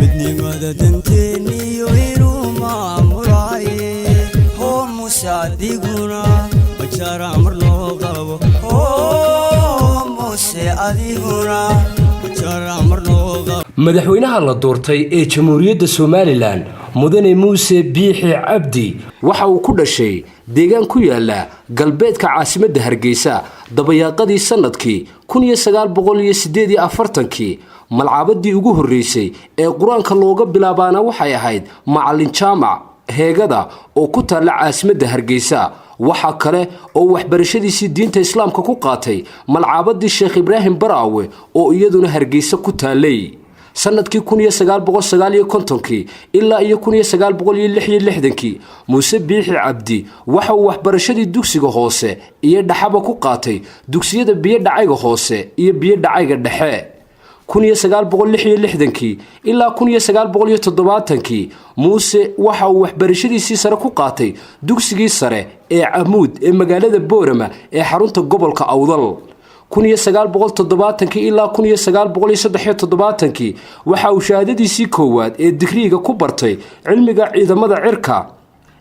midnimada danteeniyo inuu maamulaaye hoo muuse adiguna majara mar loo qabo hoo muuse adiguna majara mar loo qabo madaxweynaha la doortay ee jamhuuriyadda Somaliland mudane Muuse Biixi Cabdi waxa uu ku dhashay deegaan ku yaala galbeedka caasimadda Hargeysa dabayaaqadii sanadkii 1948 malcabadii ugu horeysay ee quraanka looga bilaabaana waxay ahayd macallin jaamac heegada oo ku taala caasimadda Hargeysa waxa kale oo waxbarashadiisii diinta islaamka ku qaatay malcabadii Sheekh Ibraahim Baraawe oo iyaduna Hargeysa ku taalay sanadkii 1959 ilaa 1966 Muuse Biixi Cabdi waxa uu waxbarashadii dugsiga hoose iyo dhaxaba ku qaatay dugsiyada biyo dhacayga hoose iyo biyo dhacayga dhexe 1966 ilaa 1970 Muuse waxa uu waxbarashadiisii sare ku qaatay dugsigii sare ee Amuud ee magaalada Boorama ee xarunta gobolka Awdal 1970 ilaa 1973 waxa uu shahaadadiisii koowaad ee digriga ku bartay cilmiga ciidamada cirka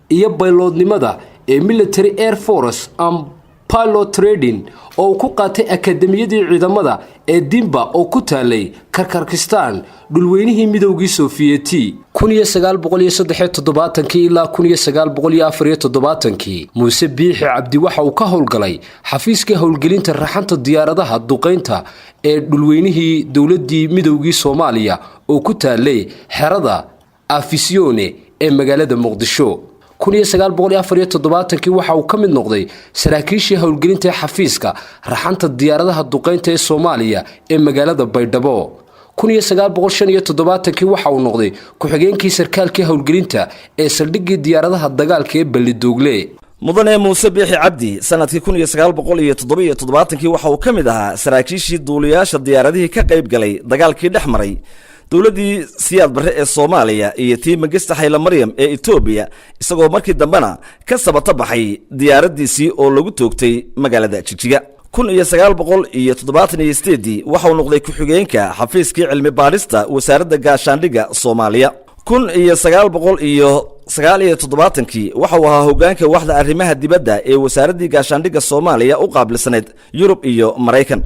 iyo bayloodnimada ee Military Air Force and Pilot Training oo ku qaatay akademiyadii ciidamada ee Dimba oo ku taalay Karkarkistan dhulweynihii midowgii Sofiyeeti 1973 ilaa 1974 Muuse Biixi Cabdi waxa uu ka howlgalay xafiiska howlgelinta raxanta diyaaradaha duqeynta ee dhulweynihii dawladii midowgii Soomaaliya oo ku taalay xerada Afisione ee magaalada Muqdisho 1974 waxa uu ka mid noqday saraakiishii howlgelinta xafiiska raxanta diyaaradaha duqeynta ee Soomaaliya ee magaalada Baydhabo 1975 waxa uu noqday ku-xigeenkii sarkaalka howlgelinta ee saldhiggii diyaaradaha dagaalka ee Balidoogle mudane Muuse Biixi Cabdi sanadkii 1977 waxa uu ka mid ahaa saraakiishii duuliyaasha diyaaradihii ka qayb galay dagaalkii dhexmaray dawladii Siyaad Barre ee Soomaaliya iyo tii Magista Hayla Maryam ee Ethiopia isagoo markii dambana ka sabata baxay diyaaradiisii oo lagu toogtay magaalada Jigjiga 1978 waxa uu noqday ku-xigeenka xafiiskii cilmi baarista wasaaradda gaashaandhigga Soomaaliya 1979 waxa uu ahaa hoggaanka waxda arrimaha dibadda ee wasaaradda gaashaandhigga Soomaaliya u qaabilsaneed Yurub iyo Mareykan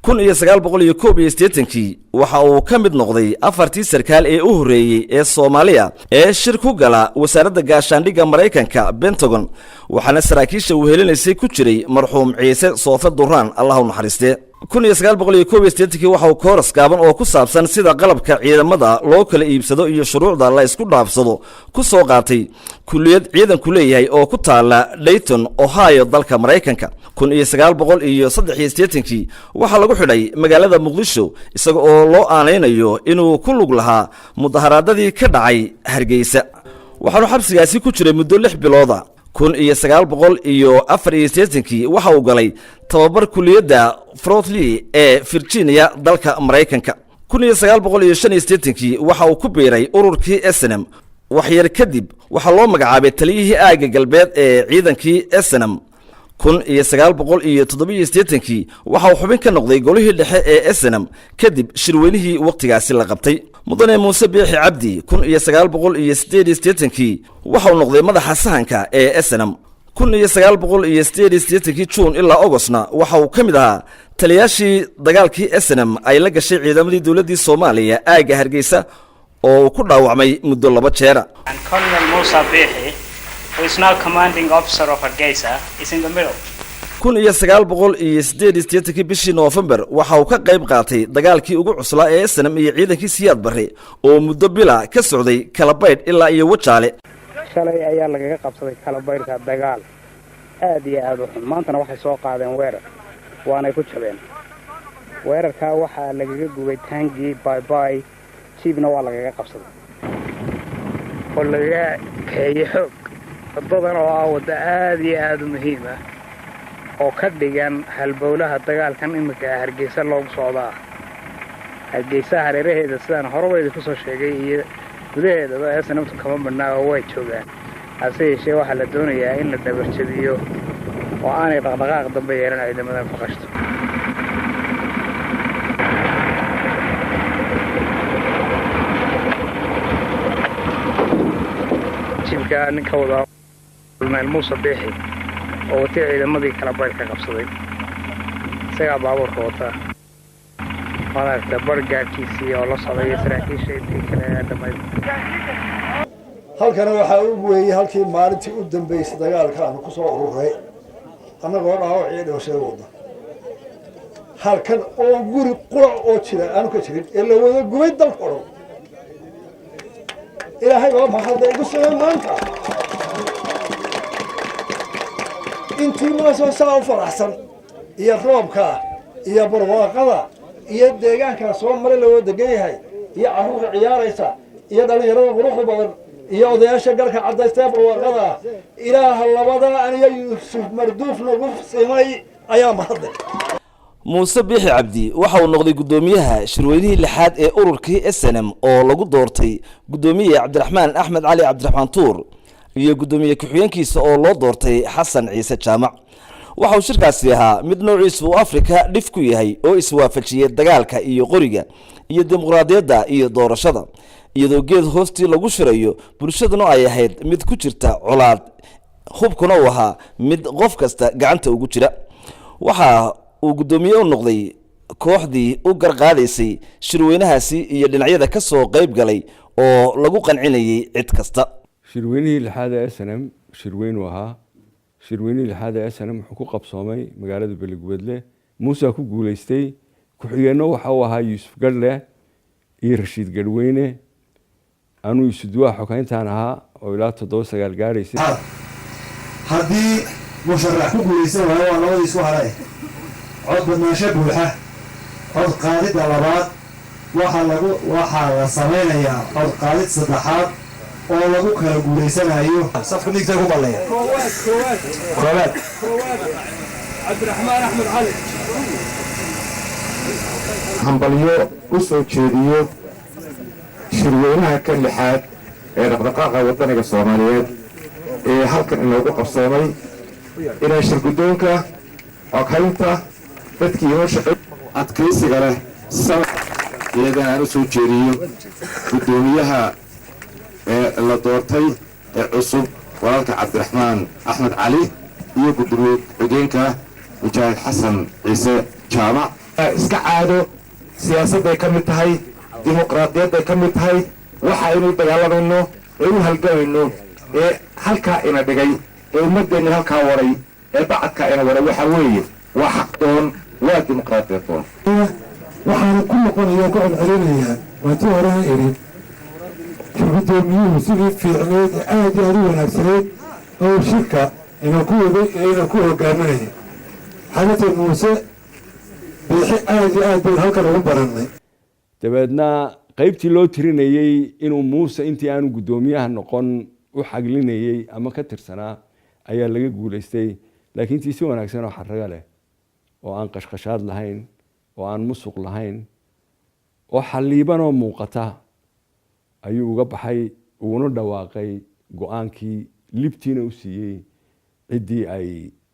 1981 waxa uu ka mid noqday afartii sarkaal ee u horeeyay ee Soomaaliya ee shir ku gala wasaaradda gaashaandhigga Mareykanka Pentagon waxaana saraakiisha uu helinaysay ku jiray marxuum Ciise Soofe Duraan Allah u naxariiste 1981 waxa uu kooras gaaban oo ku saabsan sida qalabka ciidamada loo kala iibsado iyo shuruucda la isku dhaafsado ku soo qaatay kulliyad ciidanku leeyahay oo ku taala Dayton Ohio dalka Mareykanka 1983 waxa lagu xidhay magaalada Muqdisho isaga oo loo aanaynayo inuu ku lug lahaa mudaharaadadii ka dhacay Hargeysa waxaanu xabsigaasi ku jiray muddo 6 bilooda 1984 waxa uu galay tababar kulliyadda Frotley ee Virginia dalka Mareykanka 1985 waxa uu ku biiray ururkii SNM waxyar kadib waxa loo magacaabay taliyihii aaga galbeed ee ciidankii SNM 1987 waxa uu xubin ka noqday golihii dhexe ee SNM kadib shirweynihii waqtigaasi la qabtay mudane Muuse Biixi Cabdi 1988 waxa uu noqday madaxa sahanka ee SNM 1988 June ilaa Augustna waxa uu ka mid ahaa taliyaashii dagaalkii SNM ay la gashay ciidamadii dawladda Soomaaliya aaga Hargeysa oo ku dhaawacmay muddo 2 jeer Colonel Muuse Biixi who is now commanding officer of Hargeysa is in the middle 1988 bishii November waxa uu ka qayb qaatay dagaalkii ugu cuslaa ee SNM iyo ciidankii Siyaad Barre oo muddo bila ka socday Kalabayd ilaa iyo Wajaale shalay ayaa lagaga qabsaday Kalabaydka dagaal aad iyo aad u xun maantana waxay soo qaadeen weerar waana ku jabeen weerarka waxa lagaga gubay taangi bye tiibna waa lagaga qabsaday oo laga kayaxo waddadan oo ah wadda aad iyo aad u muhiim ah oo ka dhigan halbowlaha dagaalkan imika Hargeysa loogu socdaa Hargeysa hareeraheeda sidaan horeyba ku soo sheegay iyo gudaheeda SNM kama badnaa oo way joogaan hase yeeshee waxa la doonayaa in la dabarjabiyo oo aanay dhaqdhaqaaq dambe yeelan ciidamada faqashto gaadiidka ninka wada meel Muuse Biixi oo watay ciidamadii kala bayrka qabsaday isaga baabuurka wata maaragtay bargaarkiisii oo la socday saraakiisha intii kale dhamay halkan waxa uu weeyay halkii maalintii u dambeysay dagaalka aan ku soo ururay anagoo dhaawacii dhawshay wada halkan oo guri qurac oo jira aan ka jirin ee la wada gubay dalka oo ilaahay waa mahad ugu soo maanta intii ma soo saaw faraxsan iyo roobka iyo barwaaqada iyo deegaanka soo maray la wada geeyahay iyo caruurta ciyaaraysa iyo dhalinyarada quruxda badan iyo odayaasha galka cadaystay barwaaqada ilaaha labada aniga Yuusuf Marduuf nagu simay ayaa mahad muuse biixi cabdi waxa uu noqday gudoomiyaha shirweynihii lixaad ee ururkii SNM oo lagu doortay gudoomiye Cabdiraxmaan Axmed Cali Cabdiraxmaan Tuur iyo gudoomiye ku-xigeenkiisa oo loo doortay Xasan Ciise Jaamac waxa uu shirkaasi ahaa mid noociisu Afrika dhif ku yahay oo iswaafajiyay dagaalka iyo qoriga iyo dimuqraadiyadda iyo doorashada iyadoo geed hoostii lagu shirayo bulshaduna ay ahayd mid ku jirta colaad hubkuna uu ahaa mid qof kasta gacanta ugu jira waxa uu gudoomiye u noqday kooxdii u garqaadaysay shirweynahaasi iyo dhinacyada ka soo qayb galay oo lagu qancinayay cid kasta shirweynihii lixaad ee SNM shirweyn ahaa shirweynihii lixaad ee SNM wuxuu ku qabsoomay magaalada Beligweedle Muuse ku guuleystay ku-xigeenno waxa uu ahaa Yuusuf Gadle iyo Rashiid Gadweyne anu isuduwa xogeyntaan ahaa oo ilaa 7 gaaraysay haddii musharax ku guuleysan waayo waa labadii isku haray cod badnaansho buuxa cod qaadida labaad waxaa la samaynayaa cod qaadid saddexaad oo lagu kala guuleysanayo safka dhigta ku balay koowaad Cabdiraxmaan Axmed Cali hambalyo u soo jeediyo shirweynaha ka lixaad ee dhaqdhaqaaqa wadaniga Soomaaliyeed ee halkan inoogu qabsoomay inay shirgudoonka xoghaynta dadkii inoo shaqeey adkaysiga leh iyagana aan u soo jeediyo gudoomiyaha la doortay ee cusub walaalka Cabdiraxmaan Axmed Cali iyo gudoomiye xigeenka Mujaahid Xasan Ciise Jaamac iska caado siyaasadda ka mid tahay dimuqraadiyadda ka mid tahay waxa inuu dagaalamayno ee u halgamayno ee halka ina dhigay ee ummadeena halka waray ee bacadka ina waray waxa weeye waa xaq doon waa dimuqraadiyad doon waxaan ku noqonayaa ku celcelinayaa waantii horeha erin gudoomiyuhu sidii fiicneed ee aad iyo aad u wanaagsaneyd oo shirka inuu ku waday ee inuu ku hogaaminaya xalatay muuse biixi aad iyo aad bay halkan ugu barannay dabeedna qaybtii loo tirinayay inuu Muuse intii aanu gudoomiyaha noqon u xaglinayay ama ka tirsanaa ayaa laga guuleystay laakiin tii si wanaagsan oo xarraga leh oo aan qashqashaad lahayn oo aan musuq lahayn oo xaliiban oo muuqata ayuu uga baxay uuna dhawaaqay go'aankii libtiina u siiyey ciddii ay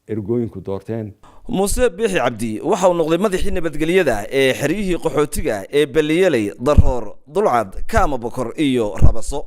ergooyinku doorteen muuse biixi cabdi waxa uu noqday madaxii nabadgelyada ee xeriyihii qaxootiga ee Baliyeley Daroor Dulcad Kaama Bokor iyo Rabaso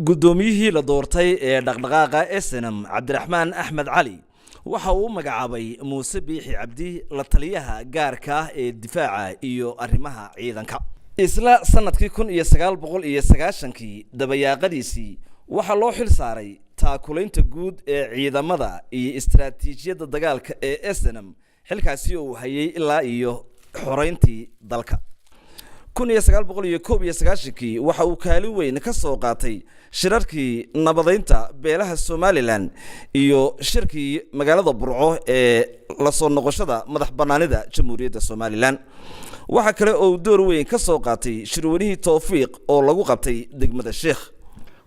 gudoomiyihii la doortay ee dhaqdhaqaaqa SNM Cabdiraxmaan Axmed Cali waxa uu magacaabay muuse biixi cabdi la taliyaha gaarka ee difaaca iyo arrimaha ciidanka isla sanadkii 1990 dabayaaqadiisii waxa loo xil saaray taakulaynta guud ee ciidamada iyo istiraatiijiyadda dagaalka ee SNM xilkaasi uu hayay ilaa iyo xoreyntii dalka 1991 waxa uu kaalin weyn ka soo qaatay shirarkii nabadeynta beelaha Somaliland iyo shirkii magaalada Burco ee la soo noqoshada madax banaanida Jamhuuriyadda Somaliland waxa kale oo door weyn ka soo qaatay shirweynihii Tawfiiq oo lagu qabtay degmada Sheekh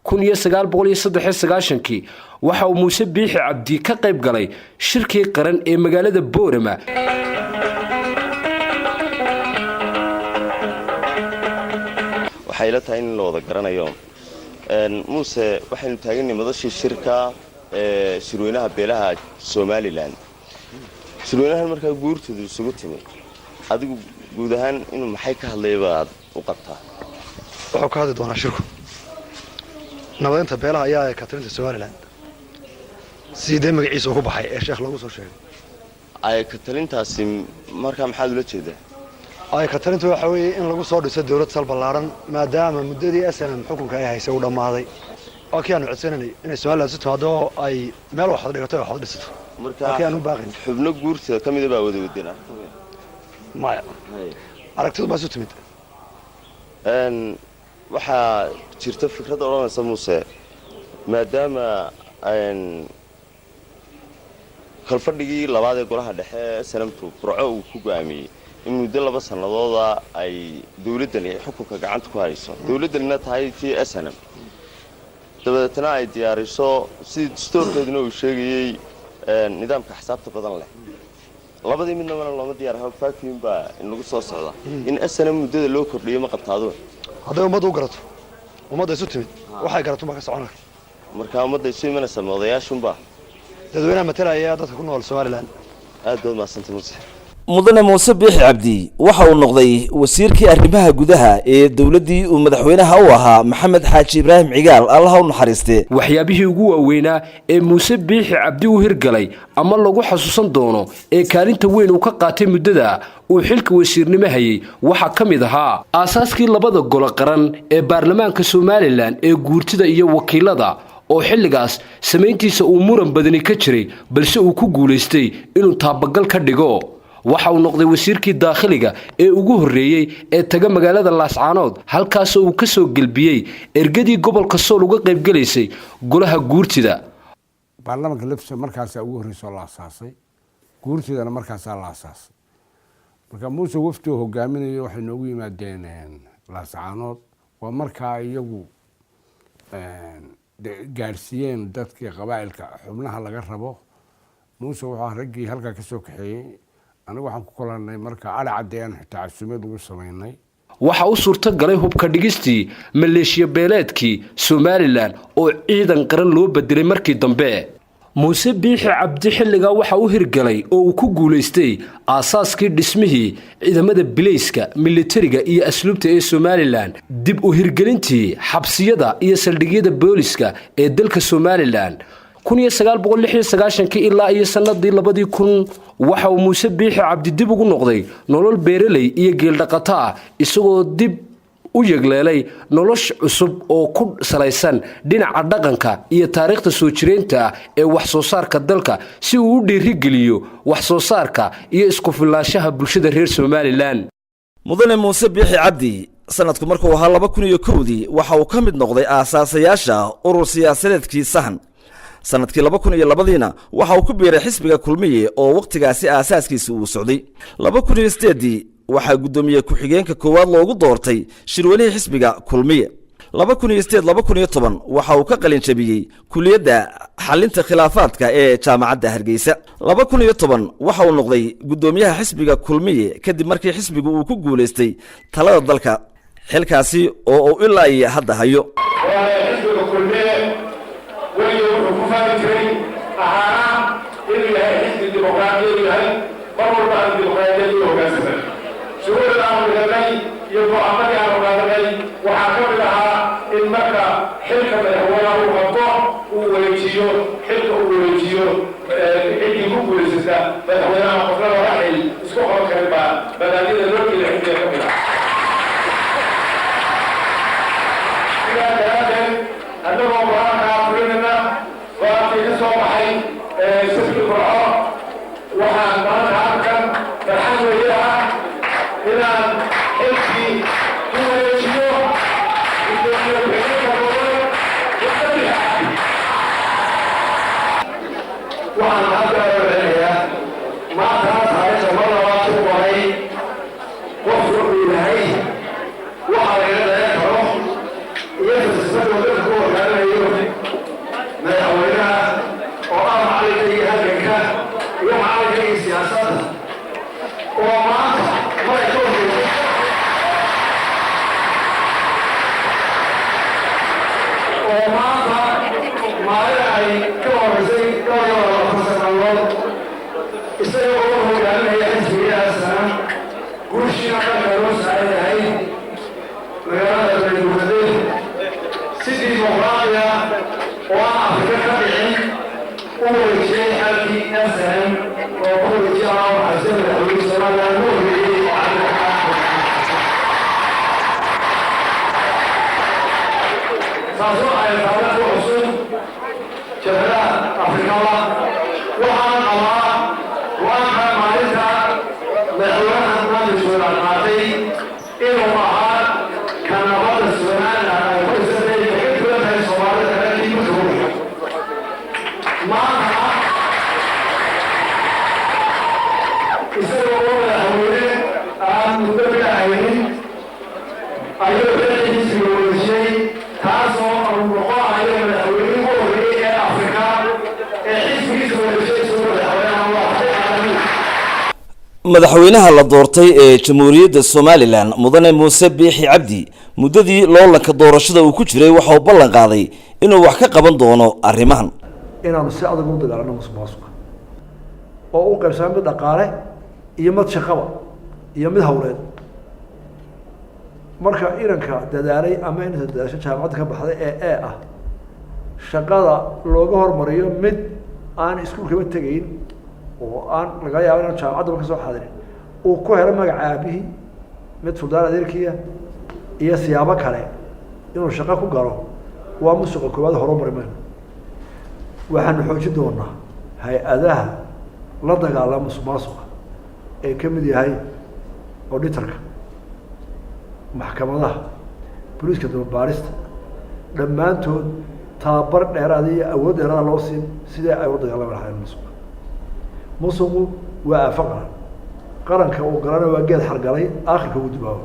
1993 waxa uu Muuse Biixi Cabdi ka qayb galay shirkii qaran ee magaalada Boorama waxay la tahay in loo wada garanayo Muuse waxaynu taagnay madashii shirka ee shirweynaha beelaha Somaliland shirweynahan markaa guurtoodu isugu timid adigu guud ahaan inuu maxay ka hadlayba u qabtaa wuxuu ka hadli doonaa shirku nabadeynta beelaha ayaa ka talinta Soomaaliland sidee magaciisa ugu baxay ee sheekh lagu soo sheegay ay ka talintaasi markaa maxaad ula jeedaa ay ka talintu waxa weeye in lagu soo dhiso dawlad sal ballaaran maadaama muddadii SNM xukunka ay haysay uu dhamaaday oo kii aanu codsananay inay Soomaaliland si timaado ay meel wax dhigato wax dhisato markaa kii aanu baaqin xubno guurtida ka mid ah wada wadina maya aragtidu baa soo timid waxaa jirta fikrad oranaysa Muuse maadaama kalfadhigii labaad ee golaha dhexe sanamtu burco uu ku go'aamiyay in muddo 2 sanadooda ay dawladdan ay xukunka gacanta ku hayso dawladdanna tahay tii SNM dabadeetna ay diyaariso si dastuurkeeduna uu sheegayay nidaamka xisaabta badan leh labadii midna looma diyaarayo faakiin baa in lagu soo socdo in SNM muddada loo kordhiyo ma qabtaado haday ummadu u garato ummadda isu timid waxay garato ma ka soconaa marka ummadda isu imanaysa odayaashunba dadweynaha matalaya dadka ku nool Soomaaliland aad dood ma santamuse mudane muuse biixi cabdi waxa uu noqday wasiirkii arrimaha gudaha ee dawladdii uu madaxweynaha u ahaa maxamed xaaji ibraahim cigaal allah u naxariistee waxyaabihii ugu waaweynaa ee muuse biixi cabdi u hirgalay ama lagu xasuusan doono ee kaalinta weyn uu ka qaatay muddada uu xilka wasiirnimo hayay waxaa ka mid ahaa aasaaskii 2 golo qaran ee baarlamaanka Soomaaliland ee guurtida iyo wakiilada oo xilligaas samayntiisa uu muran badani ka jiray balse uu ku guuleystay inuu taabagal ka dhigo waxa uu noqday wasiirkii daakhiliga ee ugu horeeyay ee taga magaalada Laascaanood halkaas oo uu ka soo galbiyay ergadii gobolka Sool uga qayb galeysay golaha guurtida baarlamaanka laftiisa markaas ugu horeysay la asaasay guurtidana markaas la asaasay marka muuse wafdi hogaaminayo waxay noogu yimaadeen Laascaanood waa markaa iyagu gaarsiiyeen dadkii qabaa'ilka xubnaha laga rabo muuse waxa raggii halka ka soo kaxeeyay anigu waxaan ku kulanay marka ala cadeeyaan xitaa casuumad ugu sameynay waxa uu suurta galay hubka dhigistii maleeshiya beeleedkii Soomaaliland oo ciidan qaran loo bedelay markii dambe muuse biixi cabdi xilliga waxa uu hirgalay oo uu ku guuleystay aasaaskii dhismihii ciidamada bileyska militariga iyo asluubta ee Soomaaliland dib u hirgelintii xabsiyada iyo saldhigyada booliska ee dalka Soomaaliland 1996 ilaa iyo sanadii 2000 waxa uu muuse biixi cabdi dib ugu noqday nolol beeraley iyo geel dhaqato ah isagoo dib u yegleelay nolosh cusub oo ku salaysan dhinaca dhaqanka iyo taariikhda soo jireenta ee wax soo saarka dalka si uu u dhiirigeliyo wax soo saarka iyo isku filnaanshaha bulshada reer Soomaaliland mudane muuse biixi cabdi sanadku markuu ahaa 2001 waxa uu ka mid noqday aasaasayaasha urur siyaasadeedkii sahan sanadkii 2002 waxa uu ku biiray xisbiga kulmiye oo waqtigaasi aasaaskiisa uu socday 2008 waxa gudoomiye ku xigeenka koowaad loogu doortay shirweynaha xisbiga kulmiye 2008-2010 waxa uu ka qalin jabiyay kuliyadda xalinta khilaafaadka ee jaamacadda Hargeysa 2010 waxa uu noqday gudoomiyaha xisbiga kulmiye kadib markii xisbigu uu ku guuleystay talada dalka xilkaasi oo uu ilaa hadda hayo sidii dimuqraadiya وأنا أفكر كبيرين أول شيء حالتي نفسهم وأول شيء أنا أحسن الحلول سواء نور taasoo ay taariikh ku cusub jabhadaha afrikada waxaan qabaa go-aanka maalinta madaxweynaha maamulkooda qaatay inuu ahaa ka nabadda Somaliland ay ku dhisatay ka duwan tahay Soomaalida kale kii ku jooga maanta isagoo madaxweyne aan muddo bilahaynin ayuu xilligiisii wareejiyey taasoo uu noqonayo madaxweyne ugu horreeyay ee Afrika ee xisbigiisa wareejiyay soo madaxweynaha la doortay ee jamhuuriyadda Somaliland mudane Muuse Biixi Cabdi muddadii loolanka doorashada uu ku jiray waxa uu ballan qaaday inuu wax ka qaban doono arrimahan inaanu si adag u dagaalano musuqmaasuqa oo u qaybsamo mid dhaqaale iyo mid shaqaba iyo mid hawleed marka inanka dadaalay ama inta dadaasho jaamacadda ka baxday ee ah shaqada looga hormariyo mid aan iskuulkaba tegayn oo aan laga yaabo inaan jaamacadda ka soo xadirin uu ku helo magaca aabihii mid fuldaan adeerkiya iyo siyaabo kale inuu shaqo ku galo waa musuqa koowaad horumari mayno waxaanu xoojin doonaa hay-adaha la dagaalama musuqmaasuqa ee ka mid yahay auditorka maxkamadaha booliiska dababaarista dhammaantood tababar dheeraada iyo awood dheeraada loo siin sidee ay u dagaalami lahaayeen musuqa musuqu waa aafo qaranka uu galana waa geed xargalay aakhirka uu dubaabo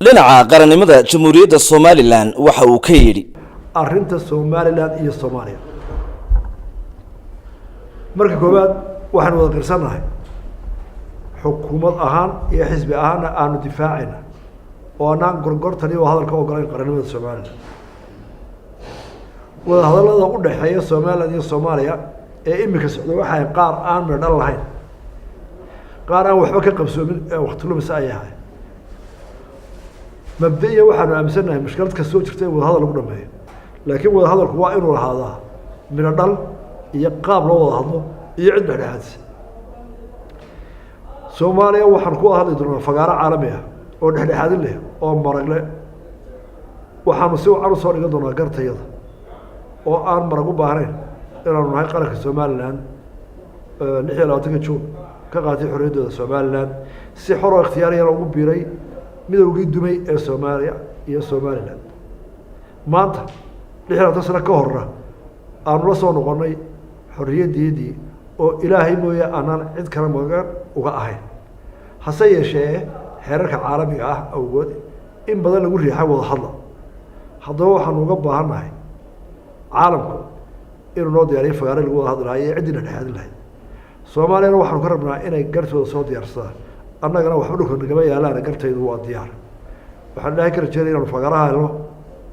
dhinaca qarannimada jamhuuriyadda Somaliland waxa uu ka yidhi arrinta Somaliland iyo Soomaaliya marka koowaad waxaan wada qirsanahay xukuumad ahaan iyo xisbi ahaanna aanu difaacayna oo anaan gorgortan iyo hadalka ogolayn qarannimada Somaliland wada hadallada u dhaxeeya Somaliland iyo Soomaaliya ee imika socda waxay qaar aan midhan lahayn qaar aan waxba ka qabsoomin waqti lumis ay yahay mabda'iyan waxaanu aaminsanahay mushkilad ka soo jirtay wada hadal lagu dhameeyo laakiin wada hadalku waa inuu lahaadaa midho dhal iyo qaab loo wada hadlo iyo cid dhexdhexaadsi Soomaaliya waxaan ku hadli doonaa fagaaro caalami ah oo dhexdhexaadin leh oo marag leh waxaanu si wacan u soo dhigan doonaa gartayada oo aan marag u baahnayn inaanu nahay qaranka Somaliland 26 Juun ka qaatay xorriyaddooda Somaliland si xor oo ikhtiyaari ugu biiray midowgii dumay ee Soomaaliya iyo Somaliland maanta 26 sano ka horna aanu la soo noqonay xorriyaddeedii oo ilaahay mooye aanan cid kale magan uga ahayn hase yeeshee xeerarka caalamiga ah awgood in badan lagu riixay wada hadla haddaba waxaanu uga baahannahay caalamku inuu noo diyaariyo fagaare lagu wada hadlayo iyo ciddii dhexdhexaadin lahayd Soomaaliyana waxaanu ka rabnaa inay gartooda soo diyaarsadaan annagana waxba dhulka nagama yaalaan gartaydu waa diyaar waxaan ilaahay ka rajeynaya inaanu fagaaraha helno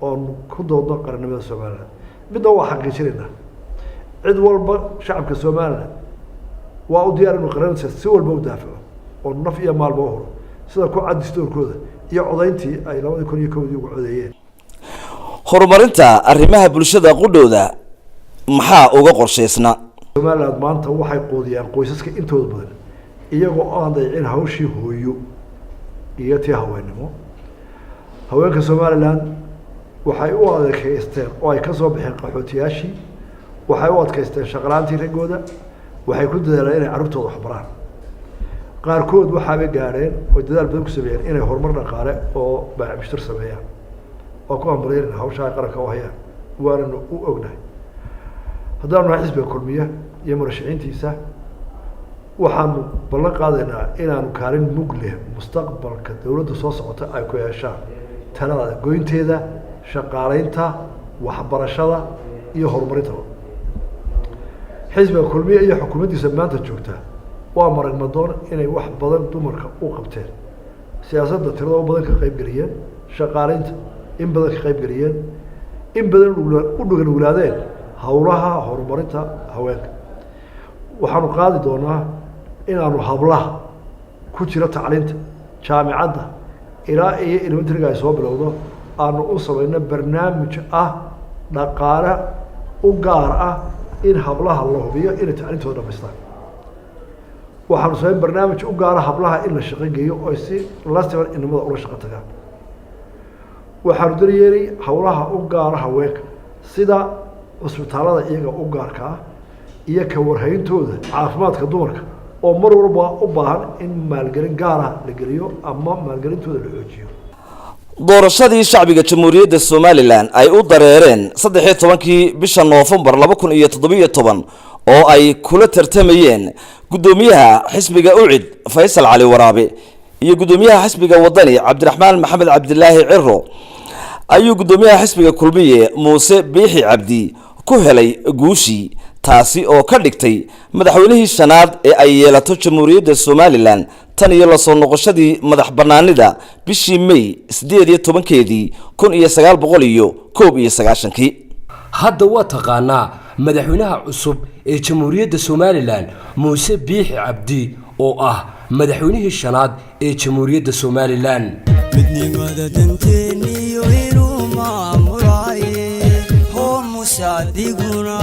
oon ku doodno qarannimada Somaliland midna waa xaqiijinaynaa cid walba shacabka Somaliland waa u diyaar inuu qarannimada si walba u daafaco oo naf iyo maalba u horo sida ku cadistoorkooda iyo codayntii ay 2001 ugu codeeyeen horumarinta arrimaha bulshada qudhooda maxaa uga qorshaysna Somaliland maanta waxay qoodiyaan qoysaska intooda badan iyagoo aan dayacin hawshii hooyo iyo tii haweenimo haweenka Somaliland waxay u adkeysteen oo ay ka soo bixeen qaxootiyaashii waxay u adkeysteen shaqalaantii ragooda waxay ku dadaaleen inay carruurtooda wax baraan qaarkood waxaabay gaadheen oo dadaal badan ku sameeyeen inay horumar dhaqaale oo baaxmishtar sameeyaan oo ku ambaleyna hawsha ay qaranka u hayaan waana u ognahay haddaanu nahay xisbiga kulmiya iyo murashaxiintiisa waxaanu ballan qaadaynaa inaanu kaalin mug leh mustaqbalka dowladda soo socota ay ku yeeshaan talada goynteeda shaqaalaynta waxbarashada iyo horumarinta xisbiga kulmiya iyo xukuumaddiisa maanta joogta waa marag madoon inay wax badan dumarka u qabteen siyaasadda tirada badan ka qayb geliyeen shaqaalaynta in badan ka qayb geliyeen in badan u dhugan wulaadeen hawlaha horumarinta haweenka waxaanu qaadi doonaa inaanu hablaha ku jira tacliinta jaamicadda ilaa iyo elementariga ay soo bilowdo aanu u samayno barnaamij ah dhaqaale u gaar ah in hablaha la hubiyo inay tacliintooda dhamaystaan waxaanu samayn barnaamij u gaara hablaha in la shaqo geeyo oo si la siman inamada ula shaqo tagaan waxaanu daryeelay howlaha u gaara haweenka sida cusbitaalada iyaga u gaarka ah iyo ka warhayntooda caafimaadka dumarka oo mar walba u baahan in maalgelin gaara la geliyo ama maalgelintooda la xoojiyo doorashadii shacbiga jamhuuriyadda somalilan ay u dareereen 13 bisha Noofambar 2017 oo ay kula tartamayeen gudoomiyaha xisbiga UCID Faysal Cali Waraabe iyo gudoomiyaha xisbiga wadani Cabdiraxmaan Maxamed Cabdilaahi Ciro ayuu gudoomiyaha xisbiga Kulmiye Muuse Biixi Cabdi ku helay guushii taasi oo ka dhigtay madaxweynihii shanaad ee ay yeelato jamhuuriyadda Somaliland tan iyo la soo noqoshadii madax banaanida bishii May 18keedii 1991 hadda waa taqaanaa madaxweynaha cusub ee jamhuuriyadda Somaliland Muuse Biixi Cabdi oo ah madaxweynihii shanaad ee jamhuuriyadda Somaliland midnimada danteeniyo inuu maamulaaye hoo musadiguna